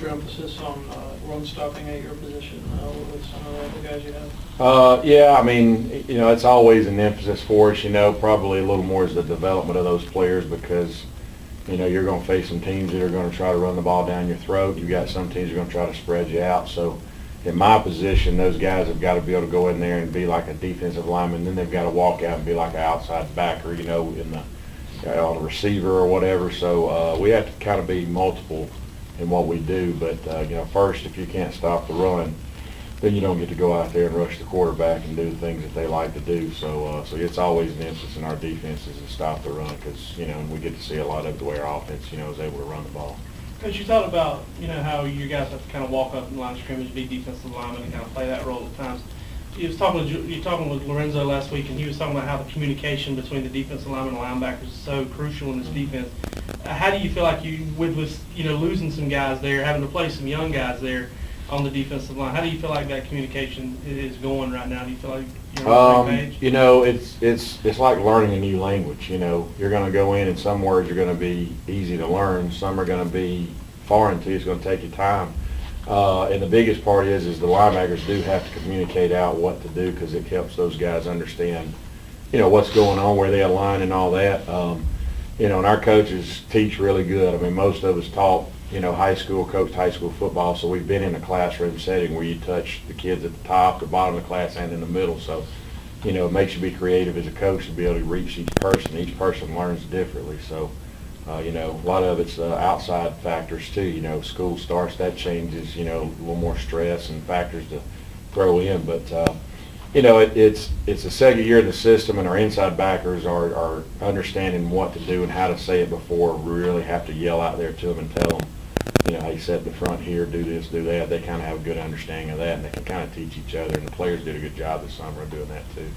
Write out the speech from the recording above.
your emphasis on run stopping at your position with some of the other guys you have? Yeah, I mean, it's always an emphasis for us, probably a little more is the development of those players because, you're going to face some teams that are going to try to run the ball down your throat. You've got some teams that are going to try to spread you out. So in my position, those guys have got to be able to go in there and be like a defensive lineman. Then they've got to walk out and be like an outside backer, in the on a receiver or whatever. So we have to kind of be multiple in what we do. But, first, if you can't stop the run, then you don't get to go out there and rush the quarterback and do the things that they like to do. So it's always an emphasis in our defenses to stop the run because, we get to see a lot of the way our offense, is able to run the ball. Coach, you thought about, how you guys have to kind of walk up in the line of scrimmage, be defensive linemen, and kind of play that role at times. You were talking with Lorenzo last week, and he was talking about how the communication between the defensive linemen and linebackers is so crucial in this defense. How do you feel like with losing some guys there, having to play some young guys there on the defensive line, how do you feel like that communication is going right now? Do you feel like you're on the same page? It's like learning a new language. You're going to go in, and some words are going to be easy to learn. Some are going to be foreign to you. It's going to take you time. And the biggest part is the linebackers do have to communicate out what to do because it helps those guys understand, what's going on, where they align and all that. And our coaches teach really good. I mean, most of us taught, coached high school football, so we've been in a classroom setting where you touch the kids at the top, the bottom of the class, and in the middle. So, it makes you be creative as a coach to be able to reach each person. Each person learns differently. So, a lot of it's outside factors too. School starts, that changes, a little more stress and factors to throw in. But, it's the second year in the system, and our inside backers are understanding what to do and how to say it before we really have to yell out there to them and tell them, hey, set the front here, do this, do that. They kind of have a good understanding of that, and they can kind of teach each other. And the players did a good job this summer of doing that too.